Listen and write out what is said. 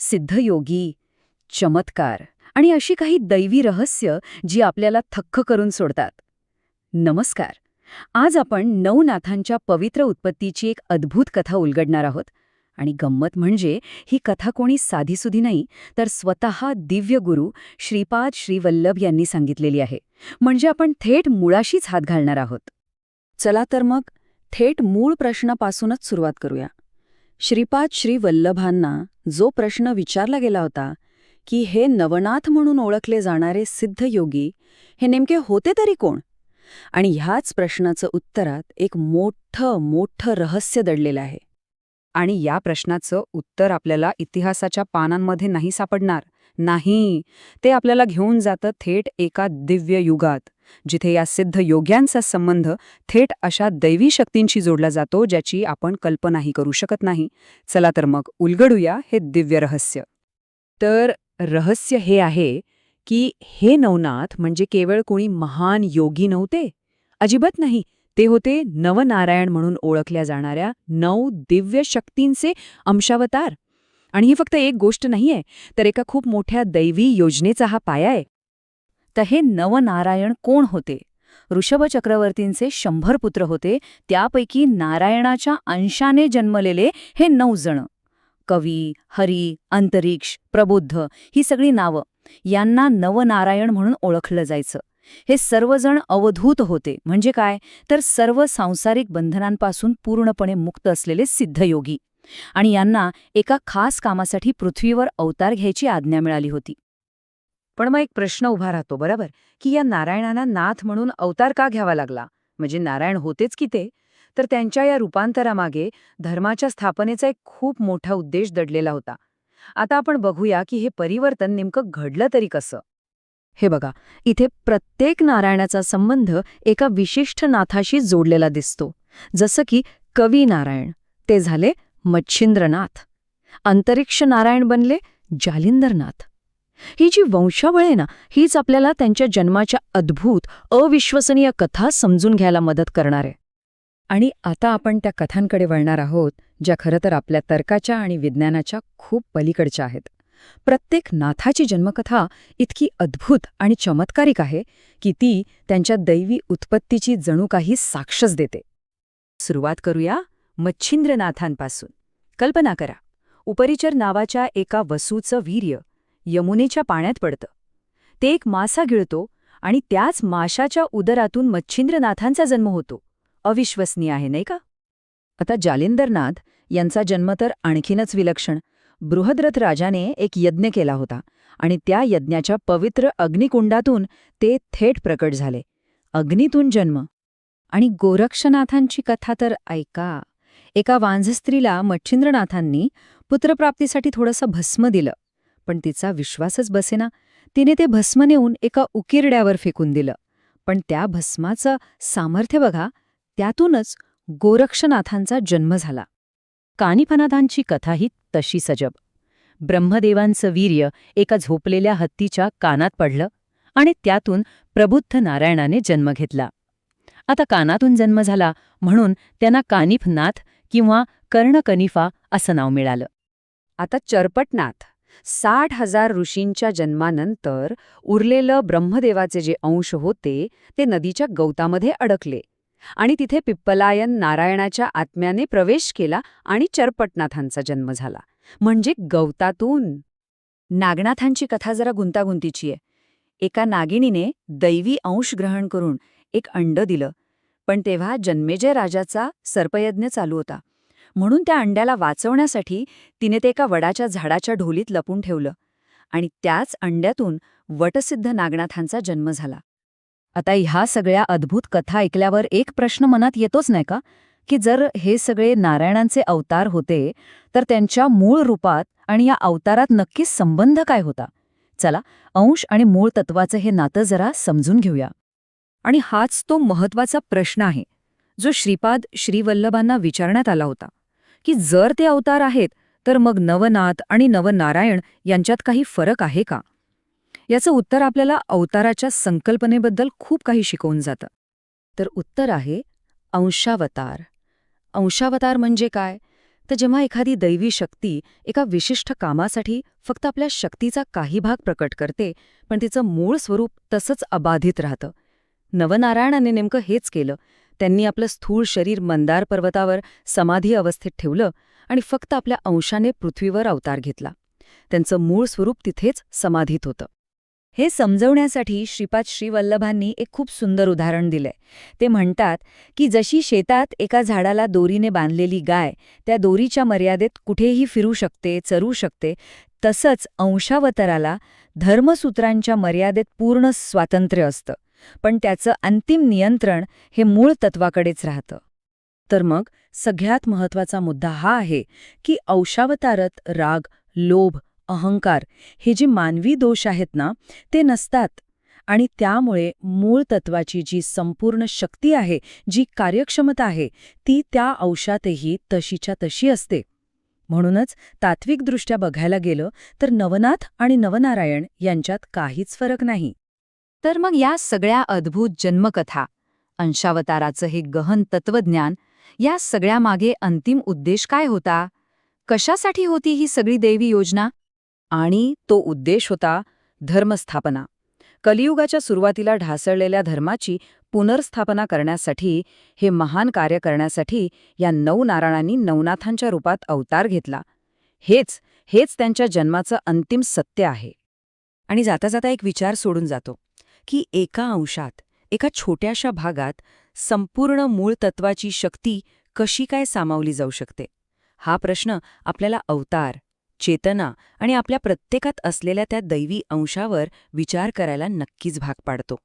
सिद्धयोगी, चमत्कार आणि अशी काही दैवी रहस्य जी आपल्याला थक्क करून सोडतात. नमस्कार. आज आपण नवनाथांच्या पवित्र उत्पत्तीची एक अद्भुत कथा उलगडणार आहोत. आणि गंमत म्हणजे ही कथा कोणी साधीसुधी नाही, तर स्वतः दिव्य गुरु श्रीपाद श्रीवल्लभ यांनी सांगितलेली आहे. म्हणजे आपण थेट मुळाशीच हात घालणार आहोत. चला तर मग थेट मूळ प्रश्नापासूनच सुरुवात करूया. श्रीपाद श्रीवल्लभांना जो प्रश्न विचारला गेला होता की हे नवनाथ म्हणून ओळखले जाणारे सिद्धयोगी हे नेमके होते तरी कोण, आणि ह्याच प्रश्नाचं उत्तरात एक मोठं रहस्य दडलेलं आहे. आणि या प्रश्नाचं उत्तर आपल्याला इतिहासाच्या पानांमध्ये नाही सापडणार. नाही, ते आपल्याला घेऊन जातं थेट एका दिव्य युगात, जिथे या सिद्ध योग्यांचा संबंध थेट अशा दैवी शक्तींशी जोडला जातो ज्याची आपण कल्पनाही करू शकत नाही. चला तर मग उलगडूया हे दिव्य रहस्य. तर रहस्य हे आहे की हे नवनाथ म्हणजे केवळ कोणी महान योगी नव्हते. अजिबात नाही. ते होते नवनारायण म्हणून ओळखल्या जाणाऱ्या 9 दिव्य शक्तींचे अंशावतार. आणि ही फक्त एक गोष्ट नाहीये, तर एका खूप मोठ्या दैवी योजनेचा हा पाया आहे. तर हे नवनारायण कोण होते? ऋषभ चक्रवर्तींचे 100 पुत्र होते. त्यापैकी नारायणाच्या अंशाने जन्मलेले हे 9 जण. कवी, हरी, अंतरिक्ष, प्रबुद्ध ही सगळी नावं, यांना नवनारायण म्हणून ओळखलं जायचं. हे सर्वजण अवधूत होते. म्हणजे काय, तर सर्व सांसारिक बंधनांपासून पूर्णपणे मुक्त असलेले सिद्धयोगी. आणि यांना एका खास कामासाठी पृथ्वीवर अवतार घ्यायची आज्ञा मिळाली होती. पण मग एक प्रश्न उभा राहतो, बरोबर, की या नारायणांना नाथ म्हणून अवतार का घ्यावा लागला? म्हणजे नारायण होतेच की ते. तर त्यांच्या या रूपांतरामागे धर्माच्या स्थापनेचा एक खूप मोठा उद्देश दडलेला होता. आता आपण बघूया की हे परिवर्तन नेमकं घडलं तरी कसं. हे बघा, इथे प्रत्येक नारायणाचा संबंध एका विशिष्ट नाथाशी जोडलेला दिसतो. जसं की कवी नारायण, ते झाले मच्छिंद्रनाथ. अंतरिक्ष नारायण बनले जालिंदरनाथ. ही जी वंशावळ आहे ना, हीच आपल्याला त्यांच्या जन्माच्या अद्भुत, अविश्वसनीय कथा समजून घ्यायला मदत करणार आहे. आणि आता आपण त्या कथांकडे वळणार आहोत, ज्या खरं तर आपल्या तर्काच्या आणि विज्ञानाच्या खूप पलीकडच्या आहेत. प्रत्येक नाथाची जन्मकथा इतकी अद्भुत आणि चमत्कारिक आहे की ती त्यांच्या दैवी उत्पत्तीची जणू काही साक्षच देते. सुरुवात करूया मच्छिंद्रनाथांपासून. कल्पना करा, उपरिचर नावाच्या एका वसूचं वीर्य यमुनेच्या पाण्यात पडतं. ते एक मासा गिळतो आणि त्याच माशाच्या उदरातून मच्छिंद्रनाथांचा जन्म होतो. अविश्वसनीय आहे, नाही का? आता जालिंदरनाथ यांचा जन्म तर आणखीनच विलक्षण. बृहद्रथ राजाने एक यज्ञ केला होता आणि त्या यज्ञाच्या पवित्र अग्निकुंडातून ते थेट प्रकट झाले. अग्नीतून जन्म. आणि गोरक्षनाथांची कथा तर ऐका. एका वांझ स्त्रीला मच्छिंद्रनाथांनी पुत्रप्राप्तीसाठी थोडंसं भस्म दिलं, पण तिचा विश्वासच बसेना. तिने ते भस्म नेऊन एका उकिरड्यावर फेकून दिलं. पण त्या भस्माचं सामर्थ्य बघा, त्यातूनच गोरक्षनाथांचा जन्म झाला. कानिफनाथांची कथाही तशी सजब. ब्रह्मदेवांचं वीर्य एका झोपलेल्या हत्तीच्या कानात पडलं आणि त्यातून प्रबुद्ध नारायणाने जन्म घेतला. आता कानातून जन्म झाला म्हणून त्यांना कानिफनाथ किंवा कर्णकनिफा असं नाव मिळालं. आता चरपटनाथ, 60,000 ऋषींच्या जन्मानंतर उरलेलं ब्रह्मदेवाचे जे अंश होते ते नदीच्या गवतामध्ये अडकले आणि तिथे पिप्पलायन नारायणाच्या आत्म्याने प्रवेश केला आणि चरपटनाथांचा जन्म झाला. म्हणजे गवतातून. नागनाथांची कथा जरा गुंतागुंतीची आहे. एका नागिनीने दैवी अंश ग्रहण करून एक अंड दिलं, पण तेव्हा जन्मेजय राजाचा सर्पयज्ञ चालू होता. म्हणून त्या अंड्याला वाचवण्यासाठी तिने ते एका वडाच्या झाडाच्या ढोलीत लपून ठेवलं आणि त्याच अंड्यातून वटसिद्ध नागनाथांचा जन्म झाला. आता ह्या सगळ्या अद्भुत कथा ऐकल्यावर एक प्रश्न मनात येतोच नाही का, की जर हे सगळे नारायणांचे अवतार होते तर त्यांच्या मूळ रूपात आणि या अवतारात नक्की संबंध काय होता? चला, अंश आणि मूळ तत्वाचं हे नातं जरा समजून घेऊया. आणि हाच तो महत्वाचा प्रश्न आहे जो श्रीपाद श्रीवल्लभांना विचारण्यात आला होता, की जर ते अवतार आहेत तर मग नवनाथ आणि नवनारायण यांच्यात काही फरक आहे का? याचं उत्तर आपल्याला अवताराच्या संकल्पनेबद्दल खूप काही शिकवून जातं. तर उत्तर आहे अंशावतार. अंशावतार म्हणजे काय? तर जेव्हा एखादी दैवी शक्ती एका विशिष्ट कामासाठी फक्त आपल्या शक्तीचा काही भाग प्रकट करते, पण तिचं मूळ स्वरूप तसंच अबाधित राहतं. नवनारायणाने नेमकं हेच केलं. त्यांनी आपलं स्थूळ शरीर मंदार पर्वतावर समाधी अवस्थेत ठेवलं आणि फक्त आपल्या अंशाने पृथ्वीवर अवतार घेतला. त्यांचं मूळ स्वरूप तिथेच समाधीत होतं. हे समजवण्यासाठी श्रीपाद श्रीवल्लभांनी एक खूप सुंदर उदाहरण दिलंय. ते म्हणतात की जशी शेतात एका झाडाला दोरीने बांधलेली गाय त्या दोरीच्या मर्यादेत कुठेही फिरू शकते, चरू शकते, तसंच अंशावताराला धर्मसूत्रांच्या मर्यादेत पूर्ण स्वातंत्र्य असतं. पण त्याचं अंतिम नियंत्रण हे मूळ तत्वाकडेच राहतं. तर मग सगळ्यात महत्त्वाचा मुद्दा हा आहे की अंशावतारात राग, लोभ, अहंकार हे जे मानवी दोष आहेत ना, ते नसतात. आणि त्यामुळे मूळ तत्वाची जी संपूर्ण शक्ती आहे, जी कार्यक्षमता आहे, ती त्या अंशातही तशीच्या तशी असते. म्हणूनच तात्विकदृष्ट्या बघायला गेलं तर नवनाथ आणि नवनारायण यांच्यात काहीच फरक नाही. तर मग या सगळ्या अद्भुत जन्मकथा, अंशावताराचं हे गहन तत्वज्ञान, या सगळ्यामागे अंतिम उद्देश काय होता? कशासाठी होती ही सगळी दैवी योजना? आणि तो उद्देश होता धर्मस्थापना. कलियुगाच्या सुरुवातीला ढासळलेल्या धर्माची पुनर्स्थापना करण्यासाठी, हे महान कार्य करण्यासाठी या नवनारायणांनी नवनाथांच्या रूपात अवतार घेतला. हेच हेच त्यांच्या जन्माचं अंतिम सत्य आहे. आणि जाता जाता एक विचार सोडून जातो की एका अंशात, एका छोट्याशा भागात संपूर्ण मूळ तत्वाची शक्ती कशी काय सामावली जाऊ शकते? हा प्रश्न आपल्याला अवतार, चेतना आणि आपल्या प्रत्येकात असलेल्या त्या दैवी अंशावर विचार करायला नक्कीच भाग पाडतो.